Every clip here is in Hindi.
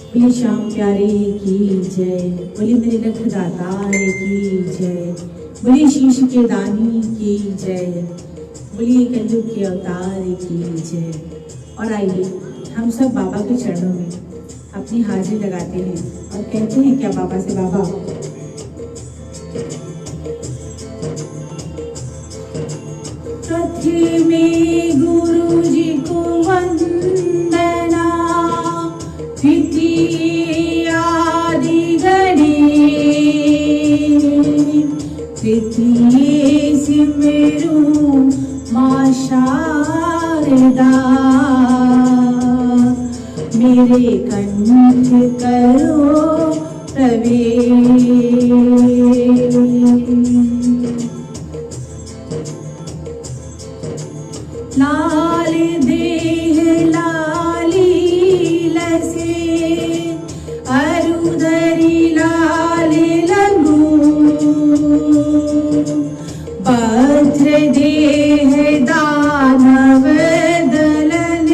बोली श्याम प्यारे की जय, बोली मेरे लख दातार की जय, बोली शीश के दानी की जय, बोली कलयुग के अवतार की जय। और आइए हम सब बाबा के चरणों में अपनी हाजिरी लगाते हैं और कहते हैं क्या बाबा से, बाबा पृथ्वी में गुरु जी को वंदना, आदि गणे तृतीय सिमरू मां शारदा, मेरे कंठ करो प्रवेश। लाल देह लाली लसे, अरुधरी लाल लघु, भद्र देह दानव दलन,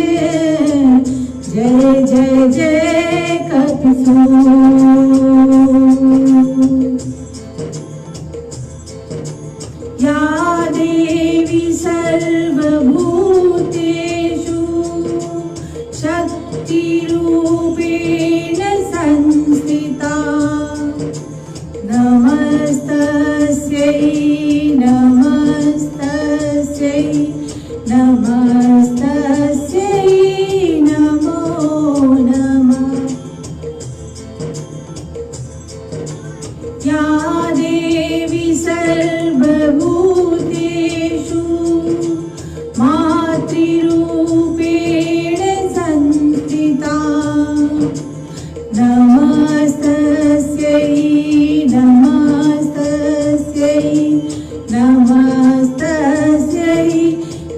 जय जय जय कपिसूर। या देवी सर्वभूतेषु शक्तिरूपेण संस्थिता, नमस्तस्यै नमस्तस्यै नमस्तस्यै नमो नमः। या देवी सर्वभूतेषु मातृरूपेण संस्थिता, नमस्तस्यै नमस्तस्यै नमस्तस्यै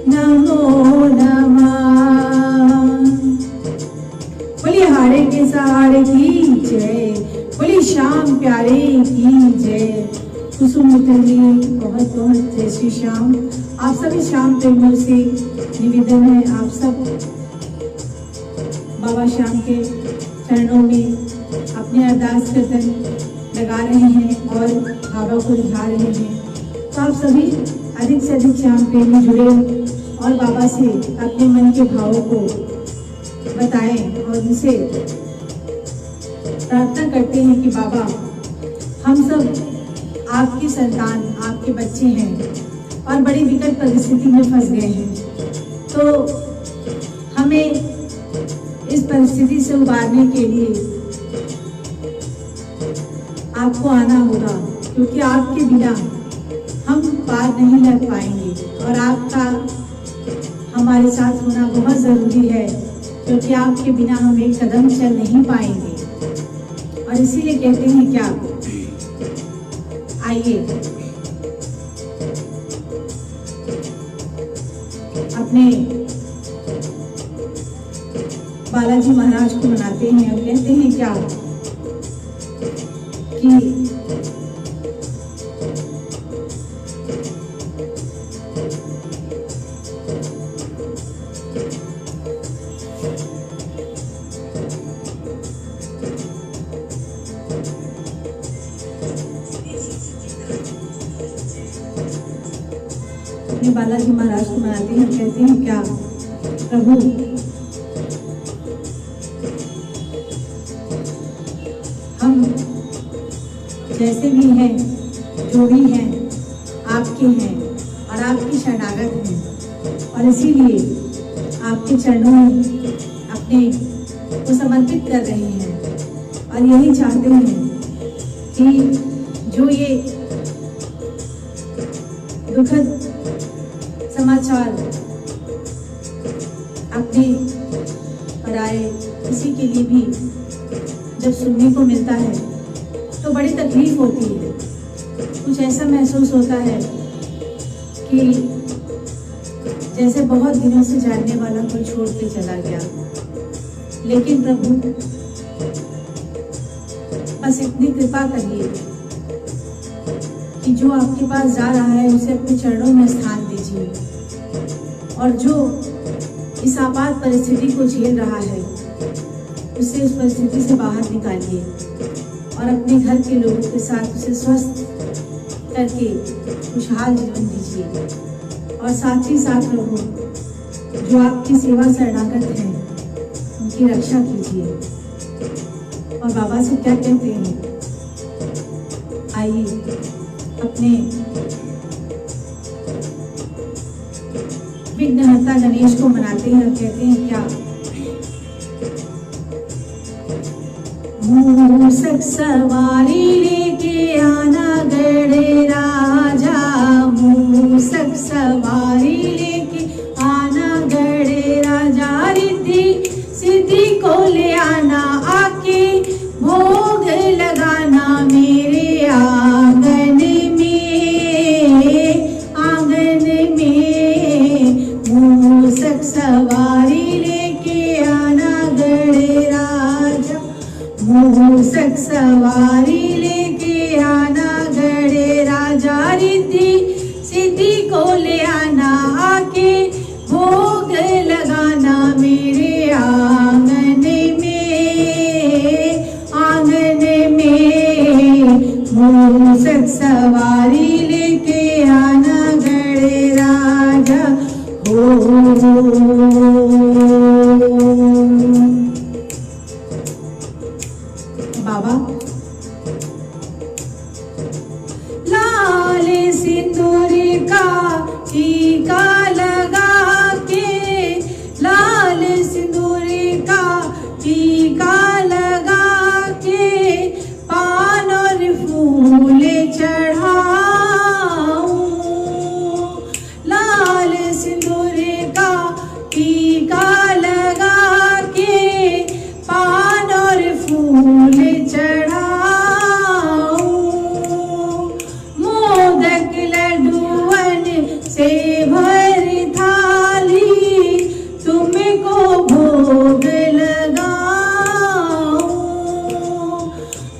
नमो नमः। बोलिए हारे के सहारे की जय, बोलिए श्याम प्यारे की जय। कुसुम मित्तल जी बहुत बहुत जय श्री श्याम। आप सभी श्याम प्रेमियों से निवेदन है, आप सब बाबा श्याम के चरणों में अपने अरदास कीर्तन लगा रहे हैं और बाबा को रिझा रहे हैं। तो आप सभी अधिक से अधिक श्याम प्रेमी जुड़े और बाबा से अपने मन के भावों को बताएं और उनसे प्रार्थना करते हैं कि बाबा हम सब आपकी संतान, आपके बच्चे हैं और बड़ी विकट परिस्थिति में फंस गए हैं, तो हमें इस परिस्थिति से उबारने के लिए आपको आना होगा, क्योंकि आपके बिना हम पार नहीं लग पाएंगे और आपका हमारे साथ होना बहुत ज़रूरी है, क्योंकि आपके बिना हम एक कदम चल नहीं पाएंगे। और इसीलिए कहते हैं क्या, आइए अपने बालाजी महाराज को मनाते हैं और कहते हैं क्या कि अपने बालाजी महाराज को मनाते हैं, कहते हैं क्या, प्रभु हम जैसे भी हैं, जो भी हैं, आपके हैं और आपकी शरणागत हैं, और इसीलिए आपके चरणों में अपने को समर्पित कर रहे हैं और यही चाहते हैं कि जो ये दुखद समाचार अपने पराए किसी के लिए भी जब सुनने को मिलता है तो बड़ी तकलीफ होती है। कुछ ऐसा महसूस होता है कि जैसे बहुत दिनों से जानने वाला कोई छोड़ के चला गया। लेकिन प्रभु बस इतनी कृपा करिए कि जो आपके पास जा रहा है उसे अपने चरणों में स्थान दीजिए, और जो इस आपात परिस्थिति को झेल रहा है उसे उस परिस्थिति से बाहर निकालिए और अपने घर के लोगों के साथ उसे स्वस्थ करके खुशहाल जीवन दीजिए। और साथ ही साथ प्रभु जो आपकी सेवा शरणागत हैं उनकी रक्षा कीजिए। और बाबा से क्या कहते हैं, आइए अपने विघ्नहर्ता गणेश को मनाते हैं और कहते हैं क्या, मूसक सवारी लेके आना गड़े राजा, मूसक सवारी लेके आना गड़े राजा, रिद्धि सिद्धि को ले आना आके भोग लगाना मेरे आंगन में, मूसक सवारी लेके आना गड़े राजा, मूसक सवारी लेके आना गड़े राजा, रिद्धि सिद्धि को ले आना आके भोग लगाना मेरे आंगन में, मूसक सवारी लेके आना गड़े राजा हो। बाबा लाल सिंदूर का टीका लगा के, लाल सिंदूर का टीका लगा के पान और फूल चढ़ाऊं, लाल सिंदूर का टीका लगा के पान और फूल चढ़ाऊं, मोदक लड्डूअन से भर थाली तुमको भोग लगाऊं,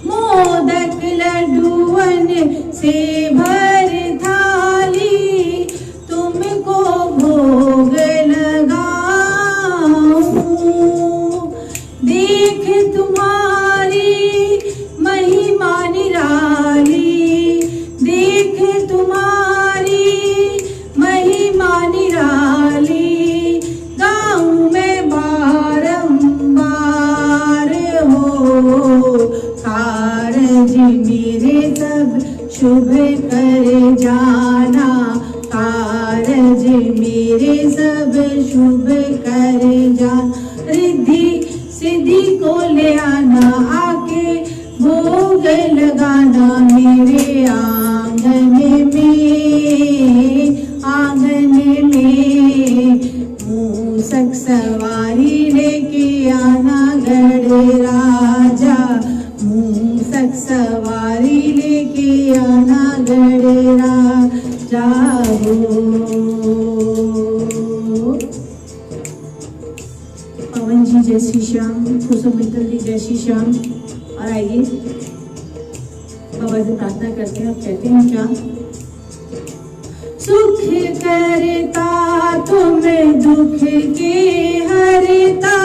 मोदक लड्डूअन से भर थाली तुमको भोग लगाऊं, देख तुम्हारी महिमा निराली, देख तुम्हारी महिमा निराली, गाऊं मैं बारंबार हो, कारज मेरे सब शुभ कर जाना, कारज मेरे सब शुभ कर जाना, रिद्धि सिद्धि को ले आना आके भोग लगाना मेरे आंगन में, मूसक सवारी लेके आना गड़े राजा, मूसक सवारी लेके आना गड़े राजा हो। पवन जी जय श्री श्याम, कुसुम मित्तल जी जय श्री श्याम। और आइए बाबा से प्रार्थना करते हैं और कहते हैं क्या, सुख करता तुम दुख के हरता,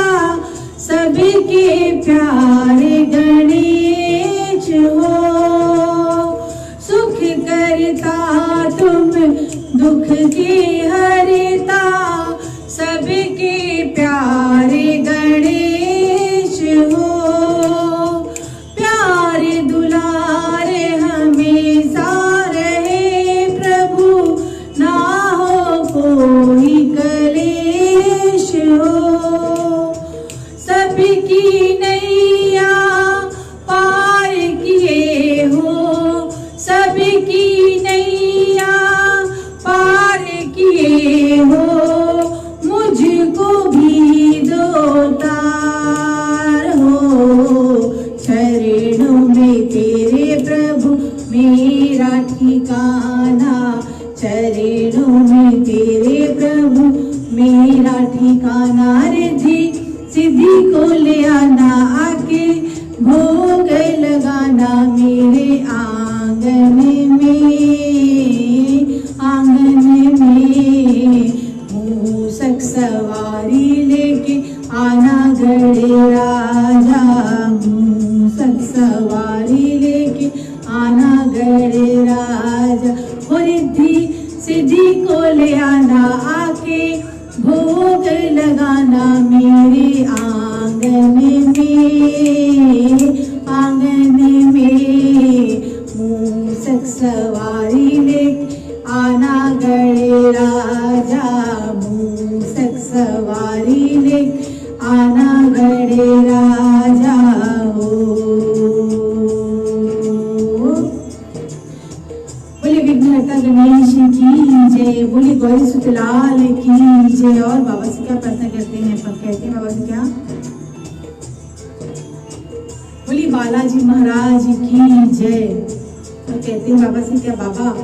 सबके प्यारे गणेश हो, सुख करता तुम दुख के हरता, सबके प्यारे गणेश हो, प्यारे दुलारे हमेशा रहे प्रभु, ना हो कोई कलेश हो, सबकी नैया पार किए हो, सबकी नैया पार किए हो, मुझको भी दो तार हो, चरणों में तेरे प्रभु मेरा ठिकाना, चरणों में तेरे प्रभु मेरा ठिकाना, रिद्धि सिद्धि को ले आना आके भोग लगाना मेरे आंगन में, मूसक सवारी लेके आना गड़े गड़े राजा, मूसक सवारी लेके आना गड़े राजा। हो रिद्धि सिद्धि को ले आना आके, भोग लगाना मेरे आंगन में, मूसक सवारी ले आना गड़े राजा, मूसक सवारी ले आना गड़े राजा हो। बोले विघ्नहर्ता गणेश की जय, बोले गौरी सुतलाल की जय। और बाबा से क्या प्रार्थना करते हैं, कहते हैं बाबा से क्या, बोली बालाजी महाराज की जय। और कहते हैं बाबा से क्या, बाबा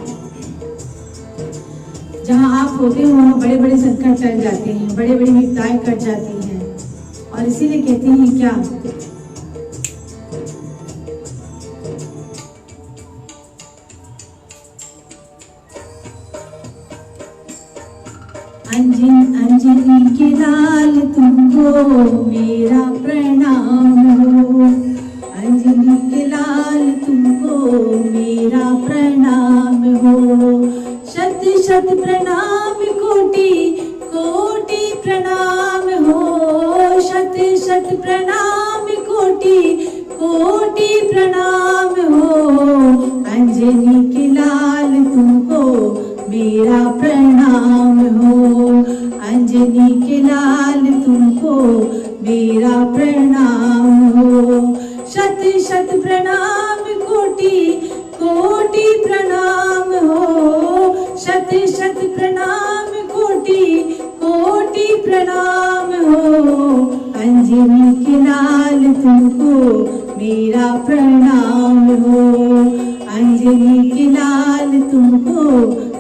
जहाँ आप होते हो वहाँ बड़े बड़े संकट टल जाते हैं, बड़े बड़ी विपदाएं कट जाती हैं। और इसीलिए कहते हैं क्या, अंजनी के लाल तुमको मेरा प्रणाम हो, अंजनी के लाल तुमको मेरा प्रणाम हो। शत शत प्रणाम कोटि कोटि प्रणाम हो, शत शत प्रणाम कोटि कोटि प्रणाम हो। अंजनी के लाल तुमको मेरा प्रणाम हो, अंजनी के लाल तुमको मेरा प्रणाम हो। शत शत प्रणाम कोटि कोटि प्रणाम हो, शत शत प्रणाम कोटि कोटि प्रणाम हो। अंजनी के लाल तुमको मेरा प्रणाम हो, अंजनी के लाल तुमको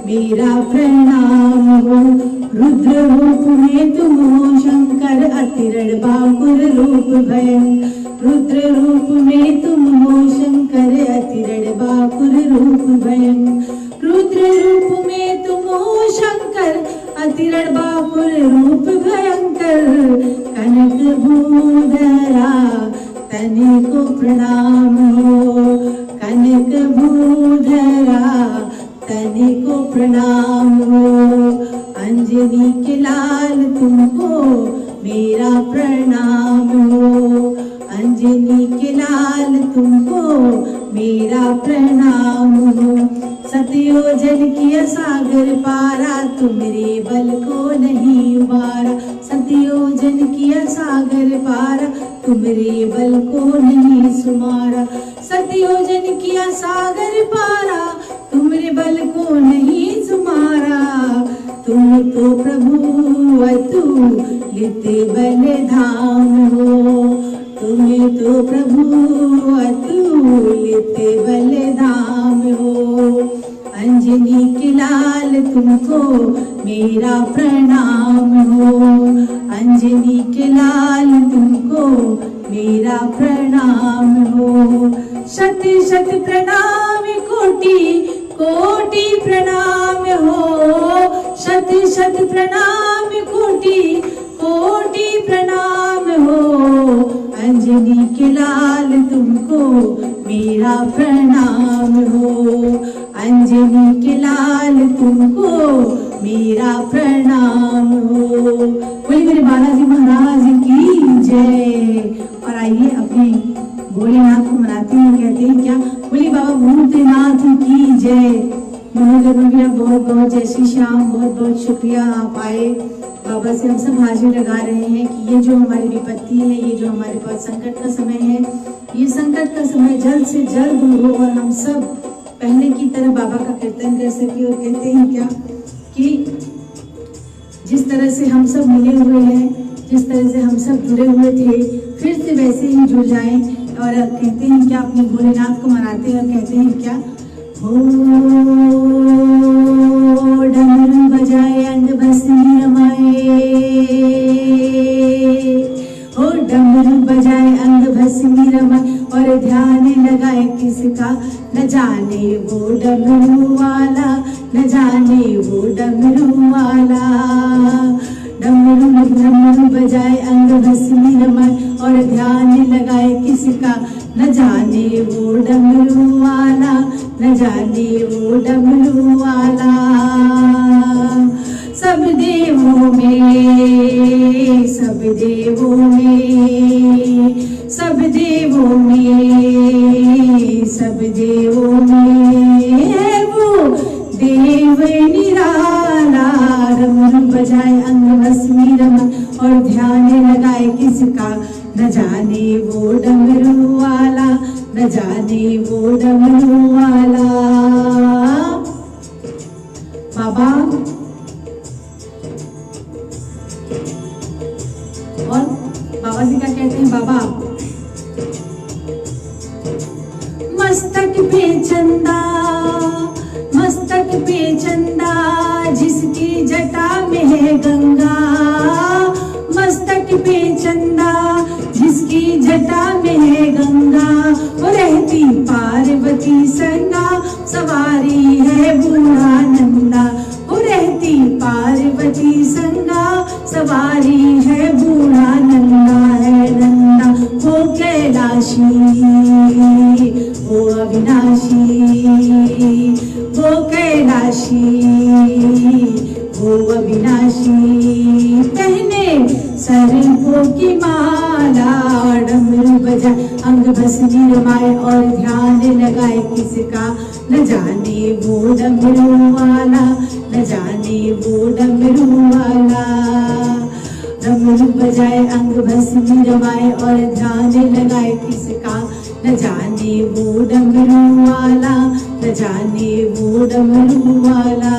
मेरा प्रणाम हो। रुद्र रूप में तुम हो शंकर, अतिरण बाकुर रूप भयंकर, रुद्र रूप में तुम हो शंकर, अतिरण बाकुर रूप भयंकर, रुद्र रूप में तुम हो शंकर, अतिरण बाकुर रूप भयंकर। कनक भूधरा तने को प्रणाम हो, कनक भूधरा तने को प्रणाम हो। अंजनी के लाल तुमको मेरा प्रणाम हो, अंजनी के लाल तुमको मेरा प्रणाम हो। सतयोजन किया सागर पारा, तुमरे बल को नहीं उबारा, सतयोजन किया सागर पारा, तुमरे बल को नहीं सुमारा। सतयोजन किया सागर पारा, तुमरे बल को नहीं सुमारा। तुम तो प्रभु अतुलित बलधाम हो, तुम तो प्रभु अतुलित बलधाम हो। अंजनी के लाल तुमको मेरा प्रणाम हो, अंजनी के लाल तुमको मेरा प्रणाम हो। शत शत प्रणाम कोटि कोटि प्रणाम हो, शत शत प्रणाम कोटि कोटि प्रणाम हो। अंजनी के लाल तुमको मेरा प्रणाम हो, अंजनी के लाल तुमको मेरा प्रणाम हो। बोलिए मेरे बालाजी महाराज की जय। और आइए अपने भोलेनाथ को मनाते हैं, कहते हैं क्या, बोलिए बाबा भूतनाथ की जय। मनोज भैया बहुत बहुत जय श्री श्याम, बहुत बहुत शुक्रिया आप आए। बाबा से हम सब हाजिर लगा रहे हैं कि ये जो हमारी विपत्ति है, ये जो हमारे पास संकट का समय है, ये संकट का समय जल्द से जल्द दूर हो और हम सब पहले की तरह बाबा का कीर्तन कर सके। और कहते हैं क्या कि जिस तरह से हम सब मिले हुए हैं, जिस तरह से हम सब जुड़े हुए थे, फिर से वैसे ही जुड़ जाएं। और कहते हैं क्या, अपने भोलेनाथ को मनाते हैं और कहते हैं क्या, हो डमरू बजाए अंग भस्मी रमाए, हो डमरू बजाए अंग भस्मी रमाए, और ध्यान लगाए किसका, न जाने वो डमरू वाला, न जाने वो डमरू वाला। डमरू बजाए अंग भस्मी रमाए और ध्यान लगाए किसका न जाने वो डमरू वाला, न जाने वो डमरू वाला। सब देवों में, सब देवों में, सब देवों में, सब देवों में है वो देव निराला। डमरू बजाए अंग भस्मी रमाए और ध्यान लगाए किसका न जाने वो डमरू वाला, न जाने वो डमरू वाला। बाबा और बाबा जी क्या कहते हैं? बाबा मस्तक पे चंदा, मस्तक पे चंदा जिसकी जटा में है गंगा, मस्तक पे चंदा जिसकी जटा में है गंगा। वो रहती पार्वती संगा, सवारी है बूढ़ा नंदा। वो रहती पार्वती संगा, सवारी है बूढ़ा नंदा है नंदा। वो कैलाशी, वो अविनाशी, वो कैलाशी, वो अविनाशी। पहने सर्पों की माला, डमरू बजाए अंग भस्मी रमाए और ध्यान लगाए किसका न जाने वो डमरू वाला, न जाने वो डमरू वाला। डमरू बजाए अंग भस्मी रमाए और ध्यान लगाए किसका न जाने वो डमरू वाला, न जाने वो डमरू वाला।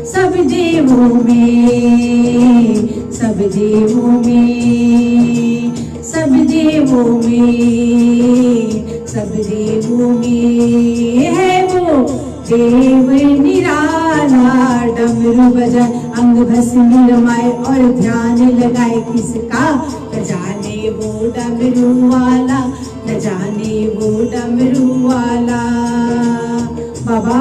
सब देवों में, सब देवों में, सब देवों में, सब देवों में है वो देव निराला। डमरू बजाए अंग भस्मी रमाए और ध्यान लगाए किसका न जाने वो डमरू वाला, न जाने वो डमरू वाला। बाबा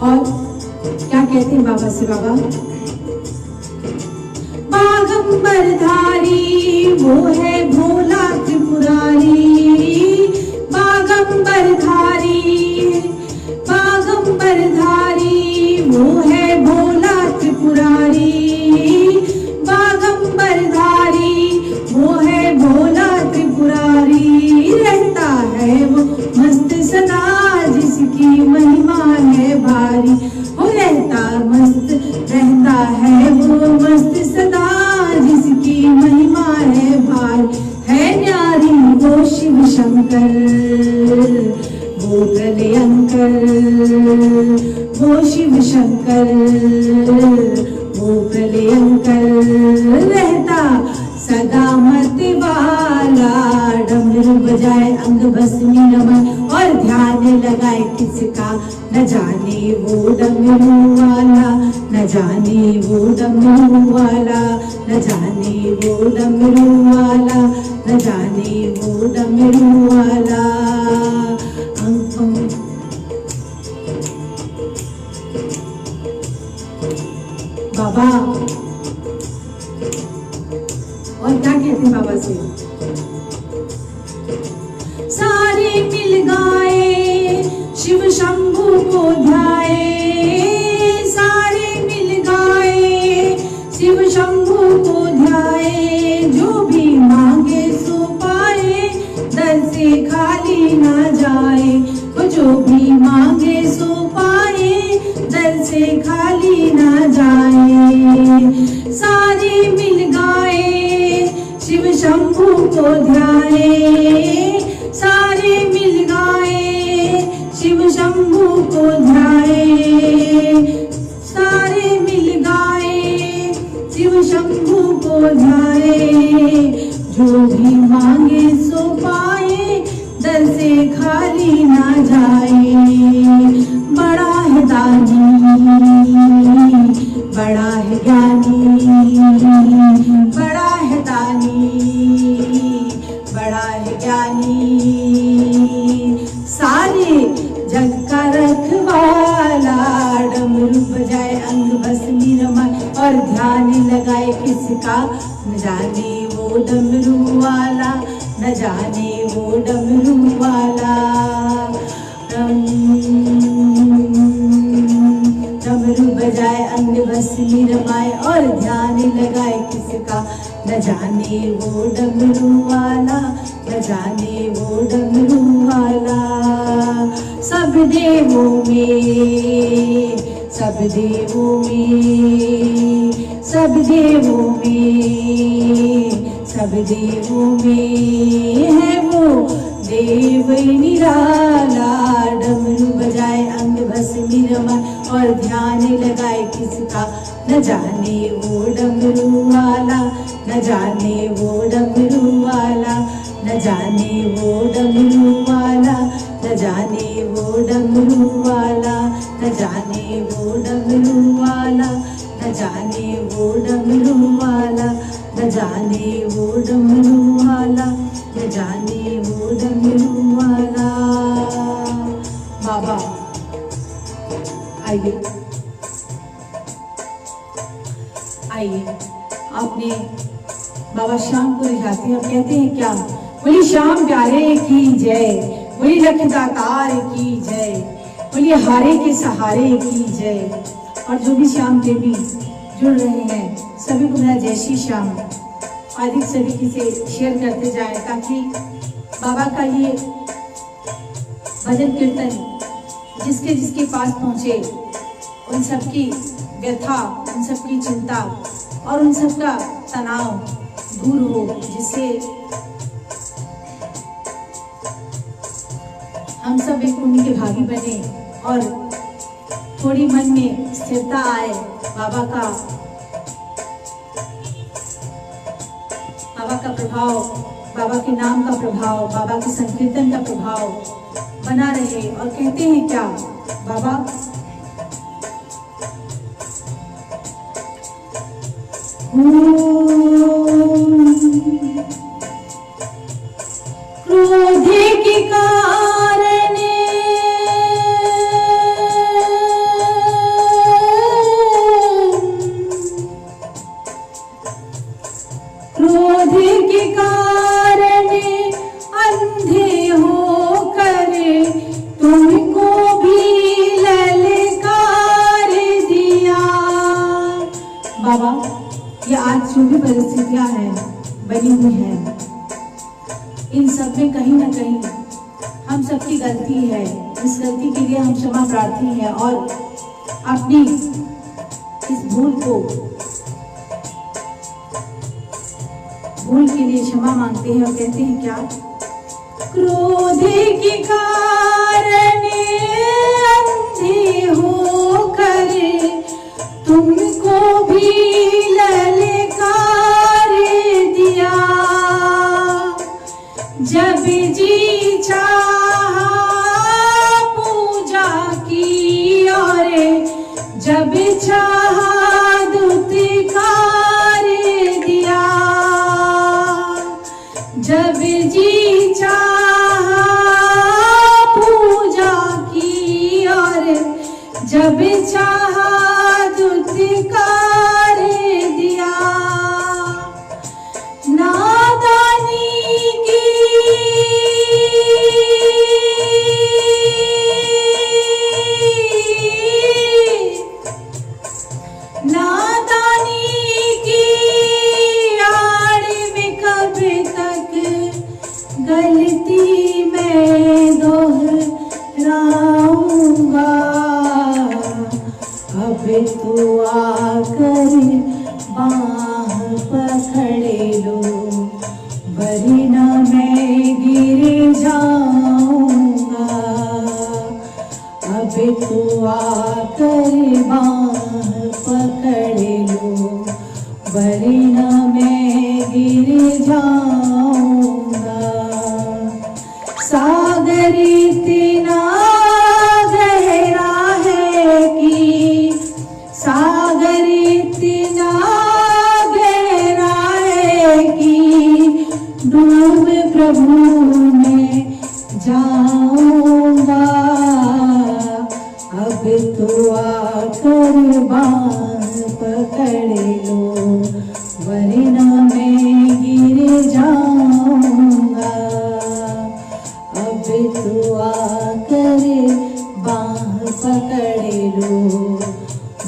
और क्या कहते हैं बाबा से? बाबा बागंबर धारी वो है भोला त्रिपुरारी, बागंबर धारी, बागंबर धारी वो है भोला त्रिपुरारी, बागंबर धारी वो है भोला त्रिपुरारी। रहता है वो मस्त सदा जिसकी महिमा है भारी, वो रहता मस्त, रहता है वो मस्त सदा जिसकी महिमा है भारी। है न्यारी वो शिव शंकर, वो प्रलयंकर, वो शिव शंकर, वो प्रलयंकर। रहता सदा मत वाला, डमरू बजाए अंग भस्मी रमाए और ध्यान लगाए किसका न जाने वो डमरू वाला, न जाने वो डमरू वाला, न जाने वो डमरू वाला, न जाने वो डमरू वाला। बाबा और क्या कहते हैं बाबा से? सारे मिल गाए शिव शंभु को ध्याए, सारे मिल गाए शिव शंभु को ध्याए। जो भी मांगे सो पाए, दर से खाली ना जाए। जो भी मांगे सो पाए, दर से खाली ना जाए। सारे मिल गाए शिव शंभु को ध्याए, सारे मिल गाए शिव शंभु को ध्याए। सारे मिल गाए शिव शंभु को ध्याए। जो भी मांगे सो पाए, दर से खाली ना जाए। बड़ा है दानी, बड़ा है ज्ञानी, बड़ा है दानी, बड़ा है ज्ञानी। सारे जग का रखवाला, डमरू बजाए किसका, न जाने वो डमरू वाला, न जाने वो डमरू वाला। डमरू बजाए अंग भस्मी रमाए और ध्यान लगाए किसका, न जाने वो डमरू वाला, न जाने वो डमरू वाला। सब देवों में, सब देवों में, सब देवों में, सब देवों में है वो देव निराला। डमरू बजाए अंग भस्मी रमाए और ध्यान लगाए किसका, न जाने वो डमरू वाला, न जाने वो डमरू वाला, न जाने वो डमरू वाला, न जाने वो डमरू वाला, न जाने वो डमरू वाला, न जाने वो डमरू वाला, न जाने वो डमरू वाला, न जाने वो डमरू वाला। बाबा आइए, आइए। आपने बाबा श्याम को रिझाते हैं और कहते हैं क्या, बोली श्याम प्यारे की जय, बोली लख दातार की जय, बोली हारे के सहारे की जय। और जो भी श्याम देवी जुड़ रहे हैं सभी को मेरा जय श्री श्याम। अधिक से अधिक इसे शेयर करते जाए ताकि बाबा का ये भजन कीर्तन जिसके जिसके पास पहुंचे उन सबकी व्यथा, उन सबकी चिंता और उन सबका तनाव दूर हो, जिससे हम सब एक पुण्य के भागी बने और थोड़ी मन में स्थिरता आए। बाबा का प्रभाव, बाबा के नाम का प्रभाव, बाबा के संकीर्तन का प्रभाव बना रहे। और कहते हैं क्या बाबा, क्रोध के कारण क्रोध के कारण अंधे होकर तुमको भी ललकार दिया। बाबा ये आज जो भी परिस्थितियां हैं बनी हुई हैं, इन सब में कहीं ना कहीं हम सबकी गलती है। इस गलती के लिए हम क्षमा प्रार्थी हैं और अपनी इस भूल के लिए क्षमा मांगते हैं। और कहते हैं क्या, क्रोध के कारण अंधे होकर तुमको भी ललकार दिया। जब जी चाहा पूजा की और जब चाहा दुत्कार दिया। जब जी चाहा पूजा की और जब चाहा दुत्कार दिया। नादानी की आड़ में कब तक गलती मैं दोहराऊंगा। अब तो आकर बाह पकड़े लो, वरना मैं गिर जाऊंगा। अब तो आकर बाह पकड़े लो, वरना मैं गिर जाऊंगा। सागर इतना गहरा है कि सागर इतना गहरा है कि डूब प्रभु में जाऊंगा। अब तो आकर बाह पकड़ लो, वरना मैं गिर जाऊंगा। अब तो आकर बाह पकड़ लो,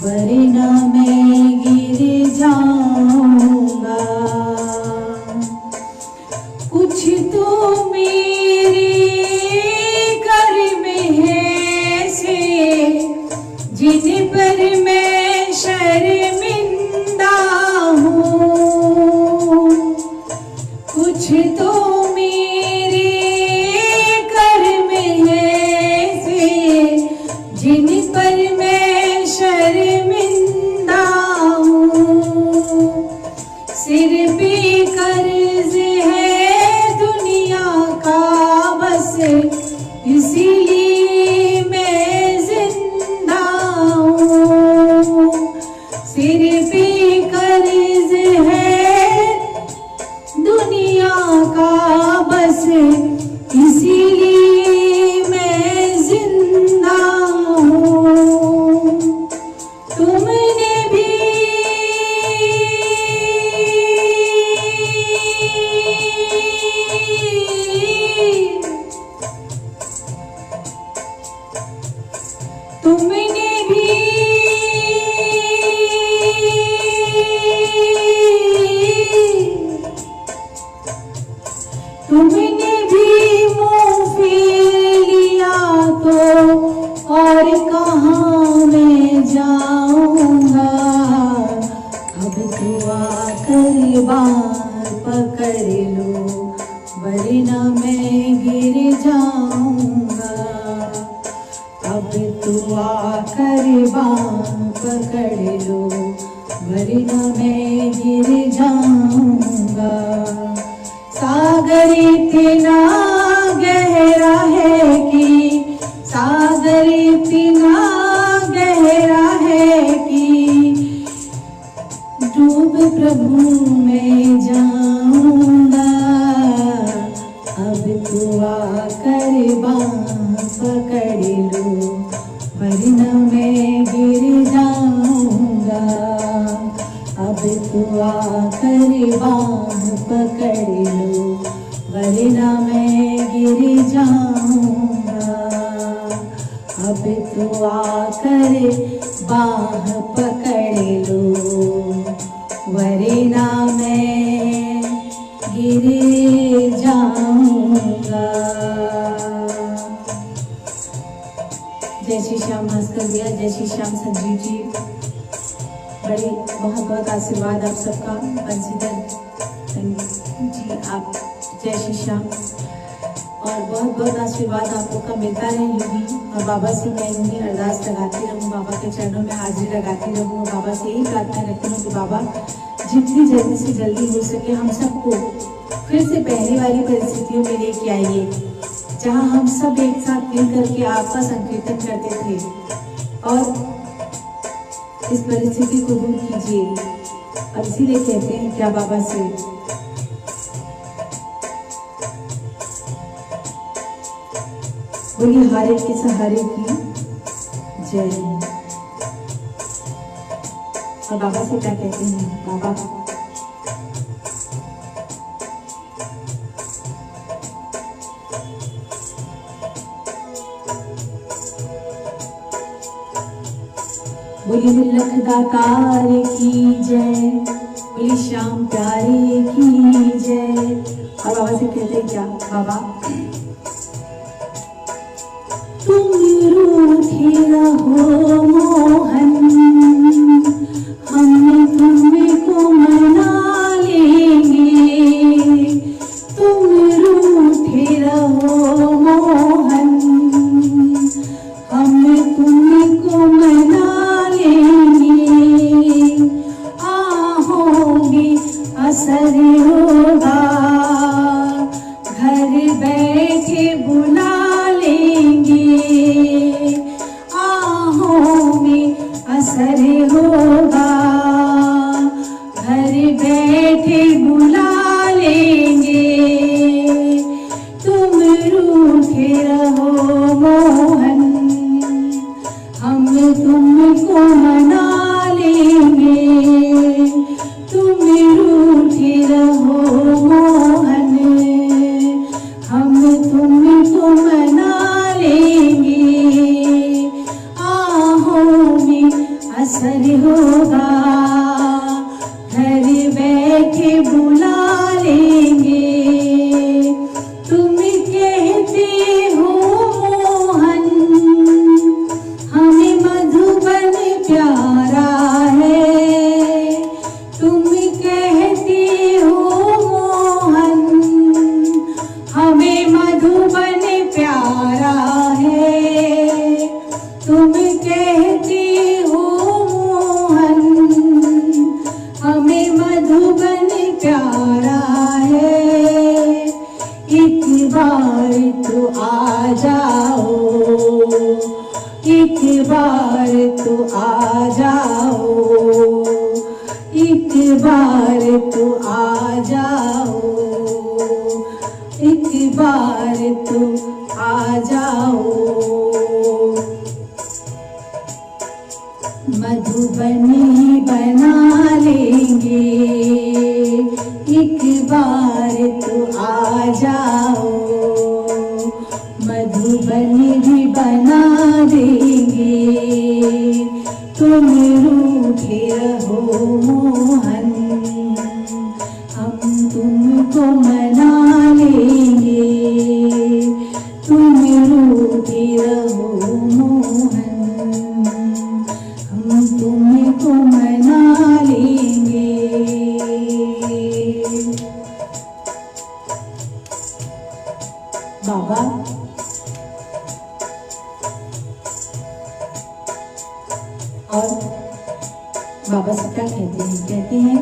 वरना मैं गिर जाऊंगा। कुछ तो मेरे कर्म है से जिन पर मैं शर्मिंदा हूँ। कुछ तो मेरे कर्म है से जिन पर मैं शर्मिंदा हूँ। सिर पे कर्ज है दुनिया का बस इसीलिए मैं जिंदा हूँ। सिर पे कर्ज है दुनिया का बस इसीलिए मैं जिंदा हूँ। तुमने भी तुमने भी मुँह फेर लिया तो और कहाँ मैं जाऊंगा। अब तो आकर बार पकड़ लो, वरना मैं गिर जाऊंगा। अब तो आकर बार पकड़ लो, वरना मैं गिर जाऊंगा। सागर इतना गहरा है कि सागर इतना गहरा है कि डूब प्रभु में जाऊंगा। अब तो आकर बाँह पकड़ लो, वरना मैं गिर जाऊंगा। अब तो आकर बाँह पकड़ लो, वरना मैं गिर जाऊंगा। अब तो आकर बाँह पकड़ लो, वरना मैं गिर जाऊंगा। जय श्री श्याम भास्कर भैया, जय श्री श्याम संजीव जी, बड़े बहुत बहुत आशीर्वाद आप सबका। बंसीधर जी आप जय श्री श्याम, और बहुत बहुत आशीर्वाद आप लोग का मिलता रहे यूँ ही। और बाबा से मैं यूँ ही अरदास लगाती रहूँ, बाबा के चरणों में हाजिरी लगाती रहूँ। बाबा से यही प्रार्थना रखती हूँ कि बाबा जितनी जल्दी से जल्दी हो सके हम सबको फिर से पहले वाली परिस्थितियों में लेके आइए, जहाँ हम सब एक साथ मिल करके आपका संकीर्तन करते थे। और इस परिस्थिति को दूर कीजिए। और इसीलिए कहते हैं क्या बाबा से, बोलिए हारे के सहारे की जय। और बाबा से क्या कहते हैं, बाबा बोलिए लख दातार की जय, बोलिए श्याम प्यारे की जय। और बाबा से कहते हैं क्या, बाबा तुम रूठे रहो मोहन, हम तुमको मना लेंगे। तुम रूठे रहो मोहन, हम तुमको मना लेंगे। आओगे असर होगा, घर बैठे बुला लेंगे। आहों में असर होगा, घर बैठे बुला लेंगे। तुम रूठे रहो मोहन, हम तुमको मना लेंगे। तुम रूठे कह के बुला लेंगे। तुम कहते हो मोहन हमें मधुबन प्यारा है। तुम कहते हो मोहन हमें मधुबन प्यारा है। तुम कहते हो मोहन हमें मधुबन प्यारा है। एक बार तो आ जाओ, एक बार तो आ जाओ, एक बार तो आ जाओ, एक बार तो आ जाओ। मधुबनी बना लेंगे, एक बार तो आ जाओ। मधुबनी भी बना देंगे, तुम रूठे रहो मोहन हम तुमको मना लेंगे। तुम रूठे रहो मोहन हम तुमको मना लेंगे। बाबा और बाबा से क्या कहते हैं? कहते हैं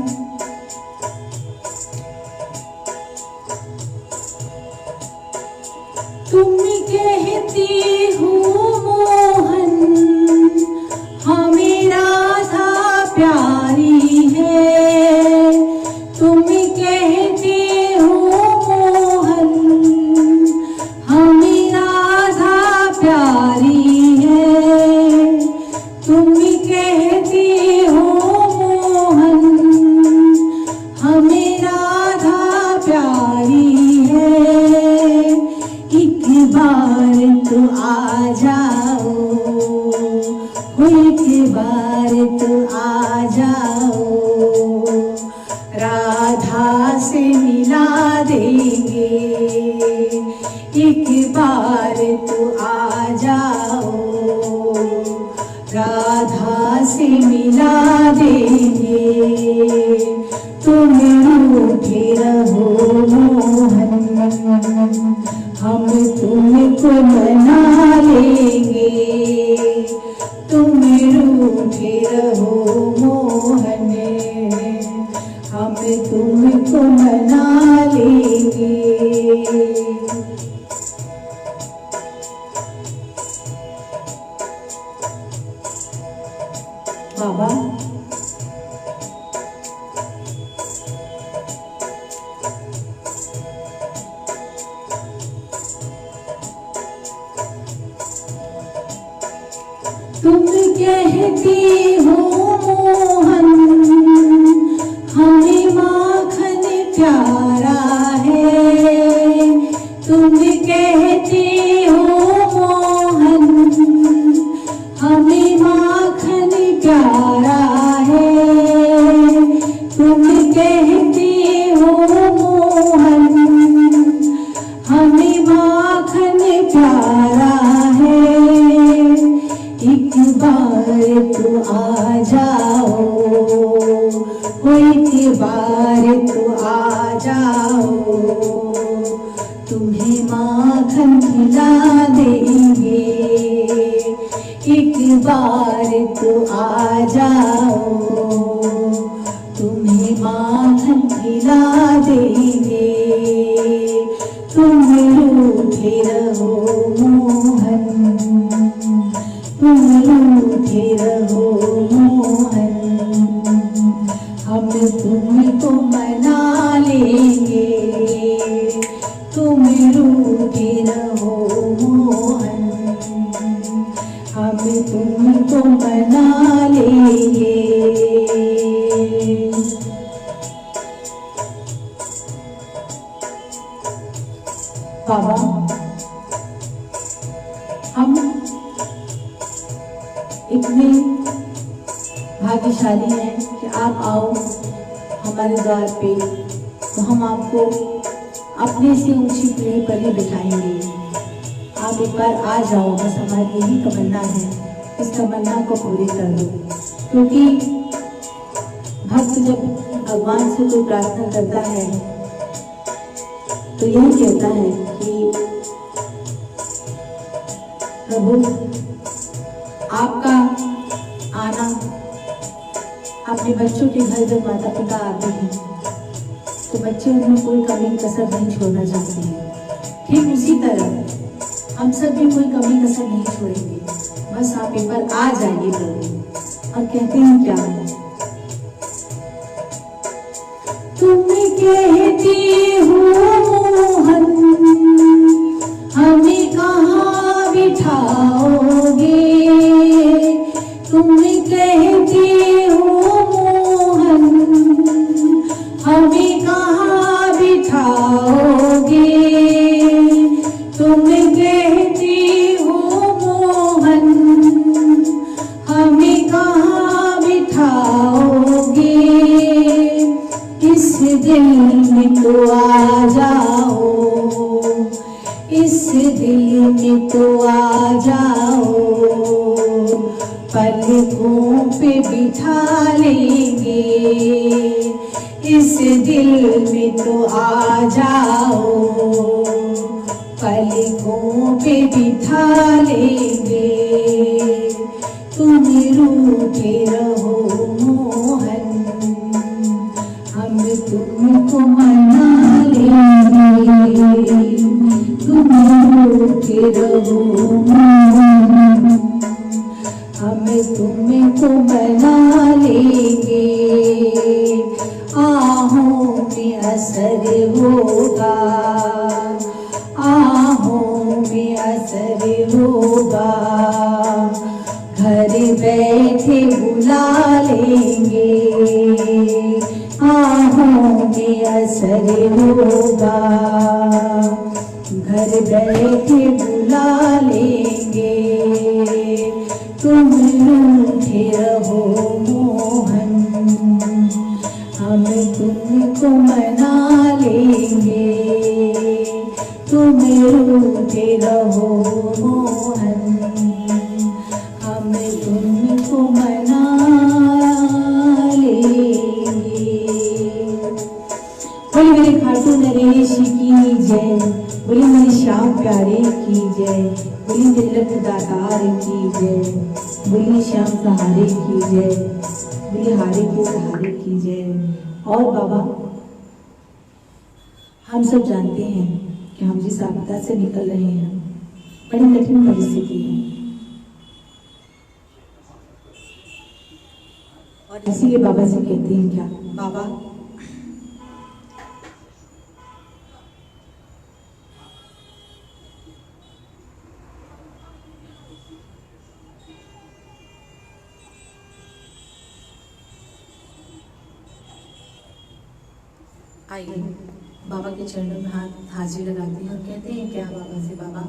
तुम कहती हो मोहन हमें राधा प्यारी है। तुम कहते हो मोहन हमें राधा प्यारी है। तुम कहते हो मोहन हमें राधा प्यारी है। एक बार तो आ जाओ, एक बार तो आ जाओ। राधा से मिला देंगे, एक बार तो आ जाओ। राधा से मिला देंगे, तुम रूठे रहो मोहन हम तुमको मना लेंगे। तुम रूठे रहो मोहन हम तुमको मना लेंगे। बाबा तुम कहती हो मोहन हमें माखन प्यारा है। तुम कहती हो मोहन हमें माखन प्यारा है। तुम कहती हो मोहन हमें माखन प्यारा है। एक बार तो आ जाओ, एक बार तो आ जाओ। तुम्हें माखन खिला देंगे, एक बार तो आ जाओ। तुम्हें माखन खिला देंगे, तुम रूठे रहो मोहन तुम रूठे रहो मोहन हम तुमको मना लेंगे। तुम रूठे रहो मोहन हम तुमको मना लेंगे। बाबा हम इतने भाग्यशाली हैं कि आप आओ, हम हमारे द्वार पे, तो हम आपको अपने से ऊंची पीढ़ी पर ही बिठाएंगे। आप एक बार आ जाओ, बस हमारी यही तमन्ना है, इस तमन्ना को पूरी कर दो। क्योंकि भक्त जब भगवान से कोई प्रार्थना करता है तो यही कहता है कि प्रभु आपका आना, अपने बच्चों के घर जब माता पिता आते हैं तो बच्चे उनमें कोई कमी कसर नहीं छोड़ना चाहते हैं। ठीक उसी तरह हम सब भी कोई कमी कसर नहीं छोड़ेंगे। बस आप एक बार आ जाइए प्रभु। और कहते हैं क्या, तुम कहती हो मोहन हमें कहाँ बिठाओगे, तुम कहती हो मोहन हमें कहाँ बिठाओगे, तुम कहती हो मोहन हमें कहाँ बिठाओगे, इस दिल में तो आ जाओ, इस दिल में तो आ जाओ, पलकों पे बिठा लेंगे, इस दिल में तो आ जाओ, पलकों पे बिठा लेंगे, तुम रूठे रहो मोहन, हम तुमको मना लेंगे, तुम रूठे रहो मोहन, हम तुमको मना लेंगे, आहों में असर होगा, आहों में असर होगा, घर बैठे बुला लेंगे, आहों में असर होगा, घर बैठे बुला लेंगे, तुम रूठे रहो मोहन, हम तुमको मना लेंगे, तुम रूठे रहो मोहन, हम तुमको मना लेंगे। बोले मेरे खाटू नरेश की जय, बोले मेरे श्याम प्यारे की जय, बोले मेरे लख दातार की जय, बोले श्याम सहारे की जय, बोले हारे के सहारे की जय। और बाबा हम सब जानते हैं कि हम जिस आपदा से निकल रहे हैं बड़ी कठिन परिस्थिति है, और इसीलिए बाबा से कहते हैं क्या, बाबा आइए बाबा के चरणों में हाथ हाजिर लगाते हैं और कहते हैं क्या बाबा से, बाबा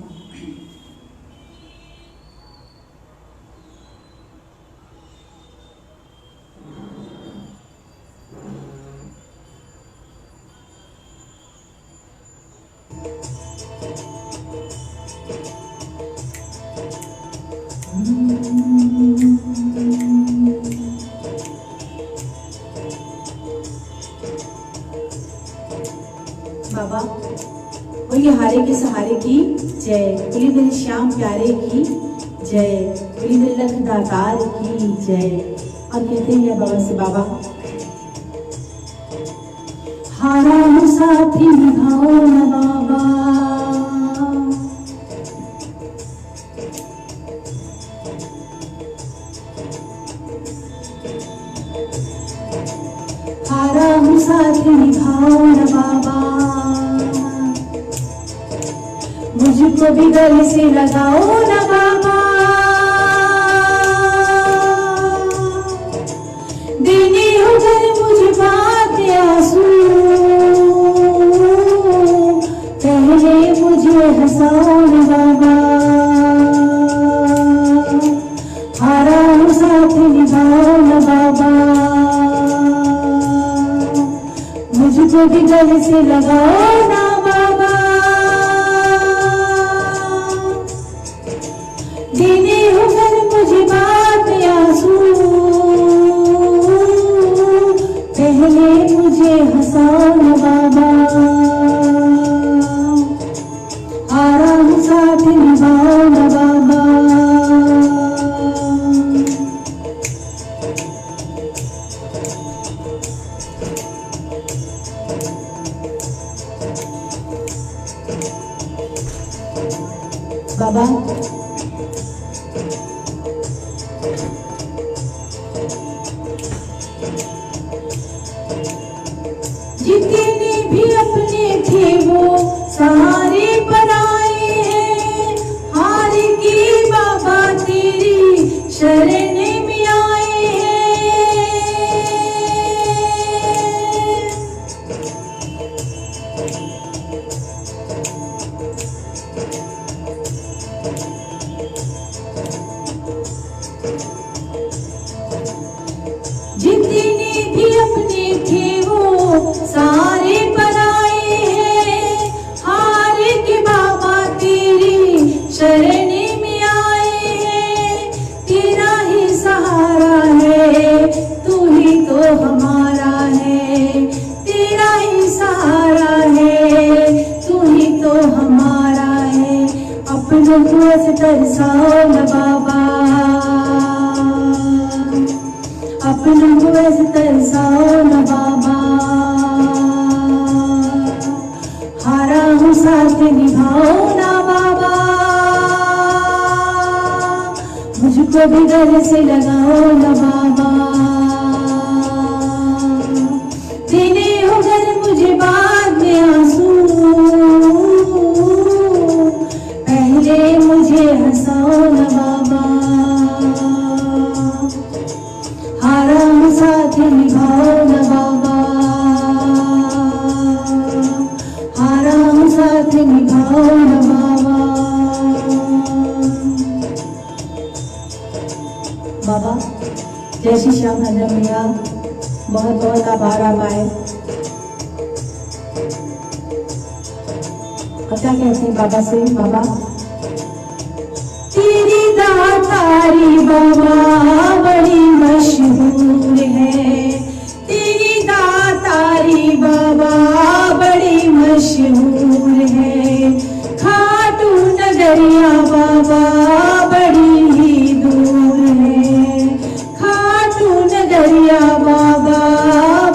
बाबा बोलिए हारे के सहारे की जय, बोलिए मेरे श्याम प्यारे की जय, बोलिए मेरे लख दातार की जय। और कहते हैं बाबा से, बाबा हारा हूँ साथी निभाओ न बाबा, हारा हूँ साथी निभाओ न बाबा, मुझको भी गले से लगाओ न बाबा, देने हो घर मुझे बात आंसू, पहले मुझे हंसाओ न बाबा, हारा हूँ साथ निभाओ न बाबा, मुझको भी गले से लगाओ ना बाबा, देने हो घर मुझे बाद में आंसू, पहले मुझे हंसाओ ना बाबा, हारा हूँ साथ निभाओ ना बाबा। बाबा जितने भी अपने थे वो सारे पराए हैं, हार के बाबा तेरी शरण में आए हैं। जितने भी अपने थे वो सारे पराए हैं, हार के बाबा तेरी शरण में आए हैं। तेरा ही सहारा है, तू ही तो हमारा है, तेरा ही सहारा है, तू ही तो हमारा है। अपनों को ऐसे तरसाओ ना बाबा, अपनों को ऐसे तरसाओ ना बाबा, हारा हूँ साथ निभाओ ना बाबा, मुझको भी गले से लगाओ ना बाबा, देने हो घर मुझे बाद में आंसू, पहले मुझे हंसाओ ना बाबा, हारा हूँ साथ निभाओ ना बाबा, हारा हूँ साथ निभाओ ना बाबा। बाबा जय श्री श्याम हजर मिया, बहुत बहुत आभार आप आए। और क्या कहते हैं बाबा से? बाबा तेरी दातारी बाबा बड़ी मशहूर है, तेरी दातारी बाबा बड़ी मशहूर है, खाटू नगरिया बाबा बड़ी ही दूर है, खाटू नगरिया बाबा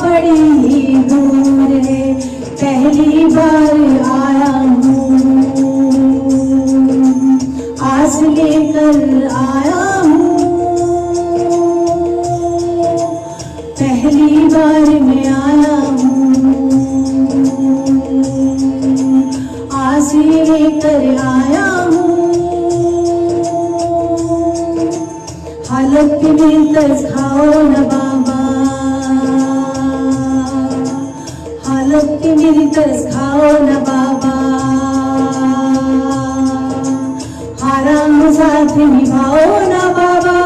बड़ी ही दूर है। पहली बार आया हूँ, आस लेकर आया हूँ, पहली बार मैं आया हूँ, आस लेकर आया हूँ, हालत में तरस खाओ ना बाबा, हालत में तरस खाओ ना बाबा, हारा हूँ साथ निभाओ ना बाबा,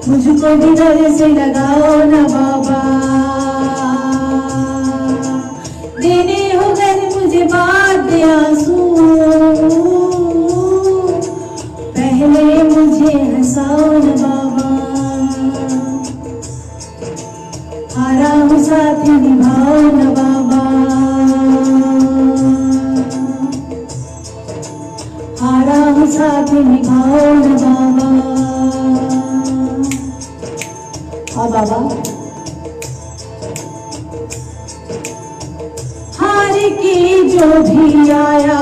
मुझको भी गले से लगाओ ना बाबा, देने हो घर मुझे बाद में आंसू, पहले मुझे हंसाओ ना बाबा, हारा हूँ साथ निभाओ ना बाबा, हारा हूँ साथ निभाओ ना बाबा। हाँ बाबा हार के जो भी आया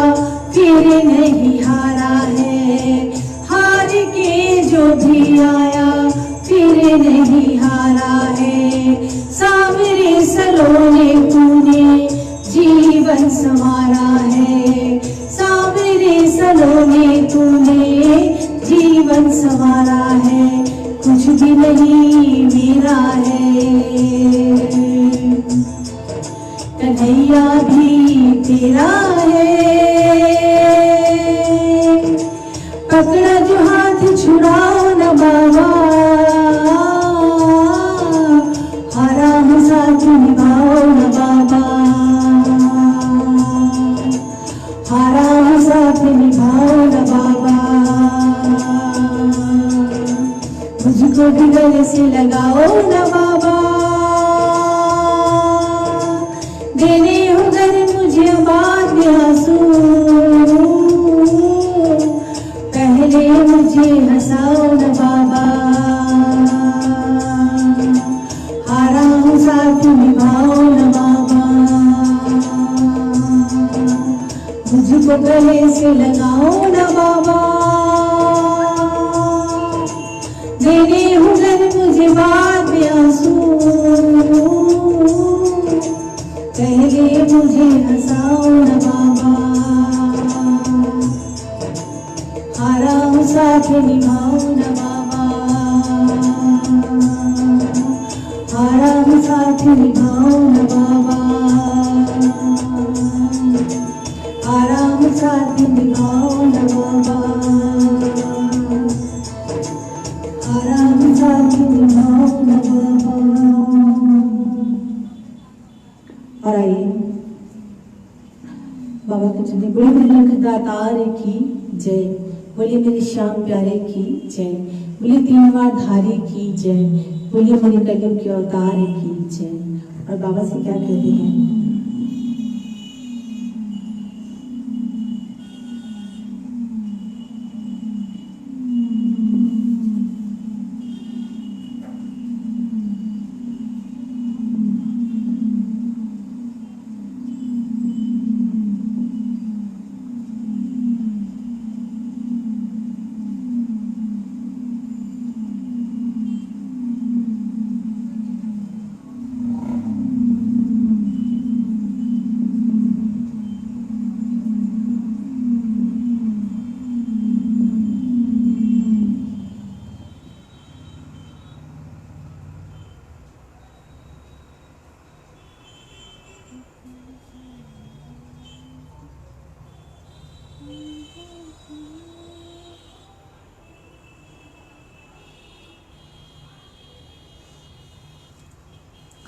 फिर नहीं हारा है, हार के जो भी आया फिर नहीं हारा है। सावरे सलोने तूने जीवन संवारा है, सावरे सलोने तूने जीवन संवारा है, कुछ भी नहीं मेरा है, कन्हैया भी तेरा है। पकड़ा जो हाथ छुड़ाओ न बाबा, हारा हूँ साथ निभाओ न बाबा, हारा हूँ साथ निभाओ न बाबा, मुझको भी गले से लगाओ न बाबा, देने हो घर मुझे आबाद आंसू, पहले मुझे हंसाओ न बाबा, हारा हूँ साथ निभाओ न बाबा, मुझको गले से लगाओ न बाबा, देने हो घर मुझे बाद आंसू, पहले मुझे हंसाओ न बाबा, हारा हूँ साथ निभाओ न बाबा, हारा हूँ साथ निभाओ न बाबा, हारा हूँ साथ निभाओ न बाबा, हारा हूँ साथ निभाओ न बाबा। और आइए बाबा के चलते, बोलिए मेरे लख दातार की जय, बोलिए मेरे श्याम प्यारे की जय, बोलिए तीन बार धारी की जय, बोलिए मेरे कलयुग के अवतार की जय। और बाबा से क्या कहते हैं,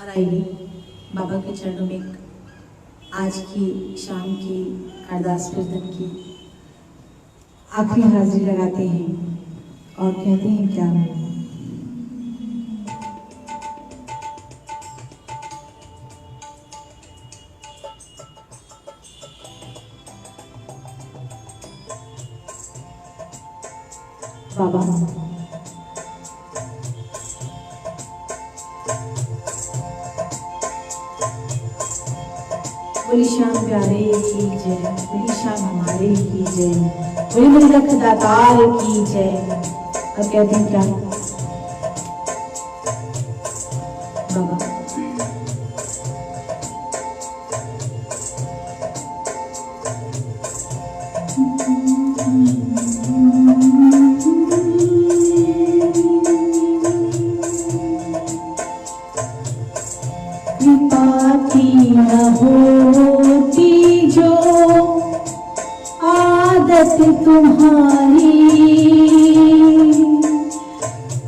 और आइए बाबा के चरणों में आज की शाम की अरदास कीर्तन की आखिरी हाजिरी लगाते हैं और कहते हैं क्या, बाबा बोली श्याम प्यारे की जय, बोली श्याम हमारे की जय, बोली मेरे लख दातार की जय। और कहते हैं क्या बाबा, कृपा की न होती जो आदत तुम्हारी,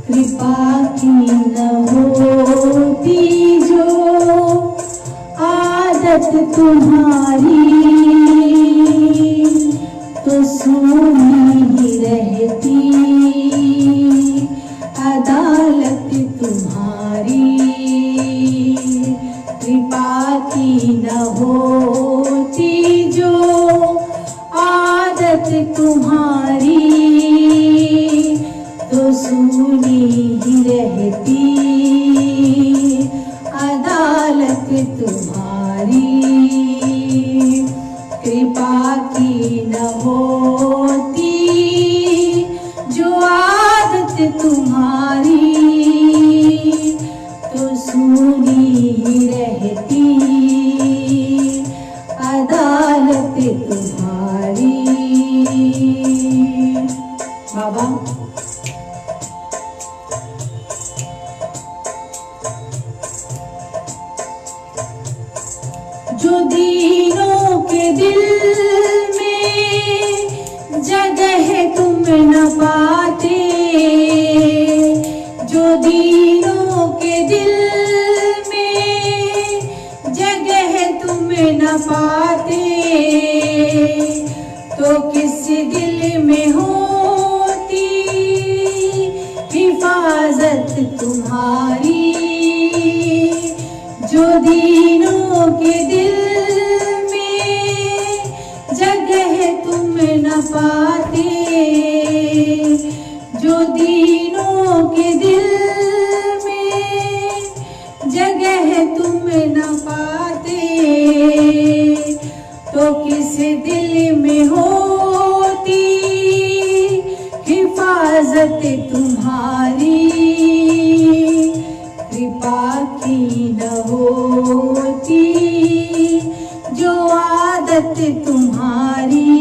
कृपा की न होती जो आदत तुम्हारी, तो सूनी ही रहती अदालत तुम्हारी, कृपा की न होती जो आदत तुम्हारी, तो सूनी ही रहती अदालत तुम्हारी, कृपा की न होती जो आदत तुम्हारी, तो सूनी ही रहती अदालत तुम्हारी। बाबा जो दीनों के दिल में जगह तुम न पाते, जो दीनों के दिल में न पाते तो किस दिल में होती हिफाजत तुम्हारी। जो दीनों के दिल में जगह तुम न पाते, जो दीनों के दिल में जगह तुम न पाते तो किस दिल में होती हिफाजत तुम्हारी। कृपा की न होती जो आदत तुम्हारी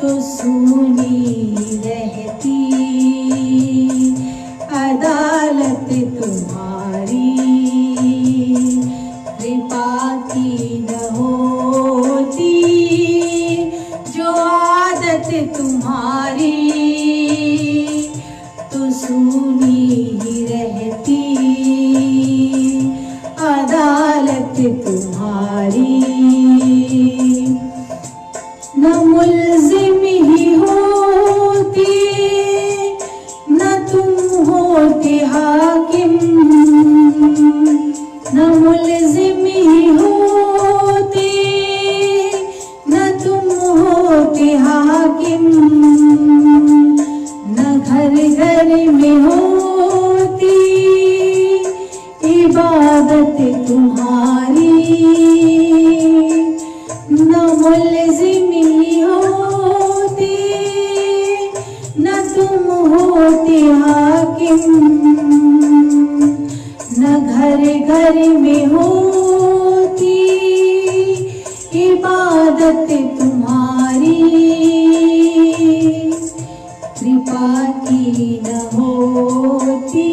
तो सूनी रहती अदालत तुम्हारी। कृपा की न होती जो आदत तुम्हारी तो सूनी रहती अदालत तुम्हारी। न मुल्जिम ही होती न तुम होते हाकिम, न मुल्जिम ही होते न तुम होते हाकिम, न घर घर में होती इबादत तुम्हारी। न मुल्जिम ही होते न तुम होते हाकिम, न घर घर में होती इबादत तुम्हारी। कृपा की न होती